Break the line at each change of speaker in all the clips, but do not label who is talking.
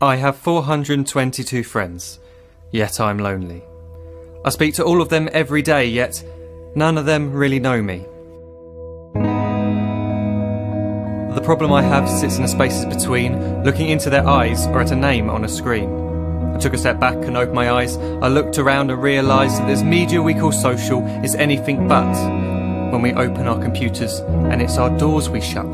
I have 422 friends, yet I'm lonely. I speak to all of them every day, yet none of them really know me. The problem I have sits in the spaces between looking into their eyes or at a name on a screen. I took a step back and opened my eyes. I looked around and realised that this media we call social is anything but when we open our computers and it's our doors we shut.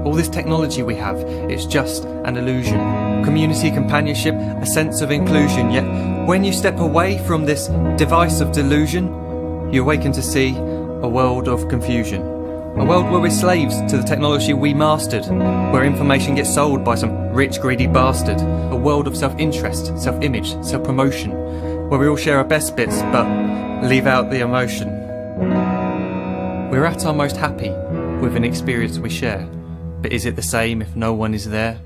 All this technology we have, it's just an illusion. Community, companionship, a sense of inclusion. Yet when you step away from this device of delusion, you awaken to see a world of confusion. A world where we're slaves to the technology we mastered, where information gets sold by some rich, greedy bastard. A world of self-interest, self-image, self-promotion, where we all share our best bits but leave out the emotion. We're at our most happy with an experience we share. But is it the same if no one is there?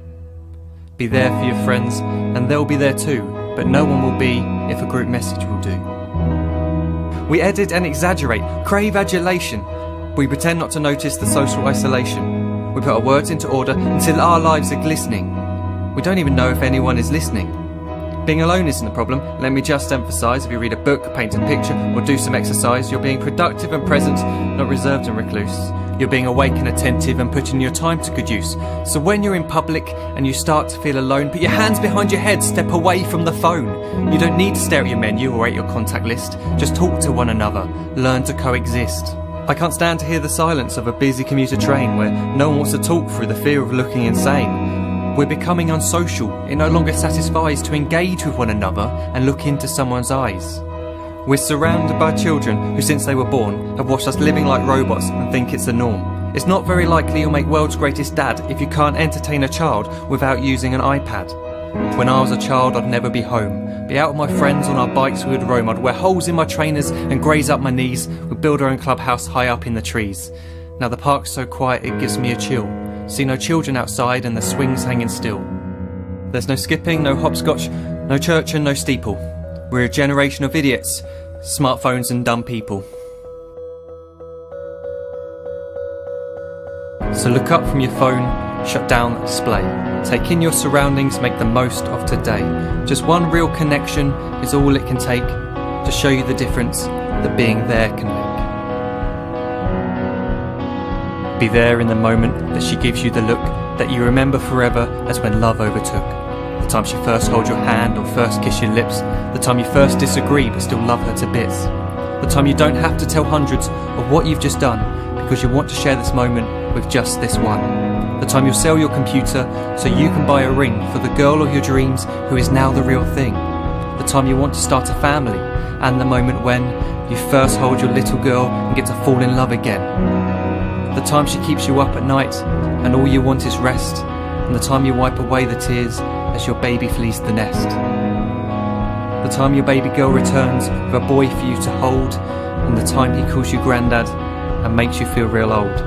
Be there for your friends, and they'll be there too, but no one will be if a group message will do. We edit and exaggerate, crave adulation. We pretend not to notice the social isolation. We put our words into order until our lives are glistening. We don't even know if anyone is listening. Being alone isn't the problem. Let me just emphasise, if you read a book, paint a picture, or do some exercise, you're being productive and present, not reserved and recluse. You're being awake and attentive and putting your time to good use. So when you're in public and you start to feel alone, put your hands behind your head, step away from the phone. You don't need to stare at your menu or at your contact list. Just talk to one another. Learn to coexist. I can't stand to hear the silence of a busy commuter train where no one wants to talk through the fear of looking insane. We're becoming unsocial. It no longer satisfies to engage with one another and look into someone's eyes. We're surrounded by children who, since they were born, have watched us living like robots and think it's the norm. It's not very likely you'll make world's greatest dad if you can't entertain a child without using an iPad. When I was a child, I'd never be home. Be out with my friends on our bikes, we would roam. I'd wear holes in my trainers and graze up my knees. We'd build our own clubhouse high up in the trees. Now the park's so quiet it gives me a chill. See no children outside and the swings hanging still. There's no skipping, no hopscotch, no church and no steeple. We're a generation of idiots, smartphones and dumb people. So look up from your phone, shut down the display. Take in your surroundings, make the most of today. Just one real connection is all it can take to show you the difference that being there can make. Be there in the moment that she gives you the look that you remember forever as when love overtook. The time she first holds your hand or first kiss your lips. The time you first disagree but still love her to bits. The time you don't have to tell hundreds of what you've just done because you want to share this moment with just this one. The time you'll sell your computer so you can buy a ring for the girl of your dreams who is now the real thing. The time you want to start a family, and the moment when you first hold your little girl and get to fall in love again. The time she keeps you up at night and all you want is rest, and the time you wipe away the tears as your baby flees the nest. The time your baby girl returns with a boy for you to hold, and the time he calls you granddad and makes you feel real old.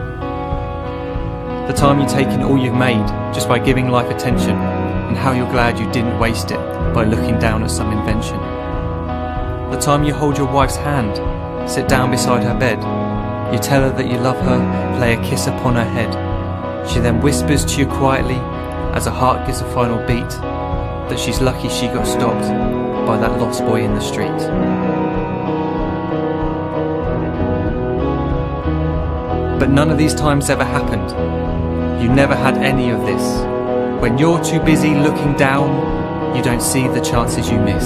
The time you take in all you've made just by giving life attention, and how you're glad you didn't waste it by looking down at some invention. The time you hold your wife's hand, sit down beside her bed, you tell her that you love her, lay a kiss upon her head. She then whispers to you quietly as her heart gives a final beat that she's lucky she got stopped by that lost boy in the street. But none of these times ever happened. You never had any of this. When you're too busy looking down, you don't see the chances you miss.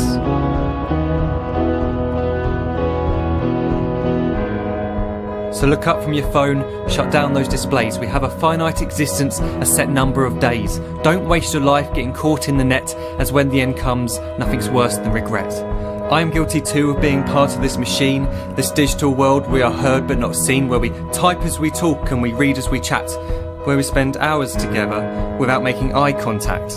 So look up from your phone, shut down those displays. We have a finite existence, a set number of days. Don't waste your life getting caught in the net, as when the end comes, nothing's worse than regret. I am guilty too of being part of this machine, this digital world we are heard but not seen, where we type as we talk and we read as we chat, where we spend hours together without making eye contact.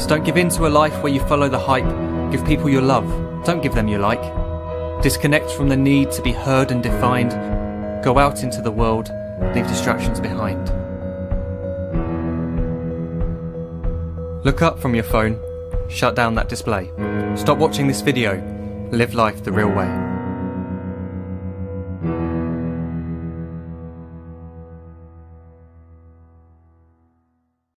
So don't give in to a life where you follow the hype. Give people your love, don't give them your like. Disconnect from the need to be heard and defined. Go out into the world, leave distractions behind. Look up from your phone, shut down that display. Stop watching this video, live life the real way.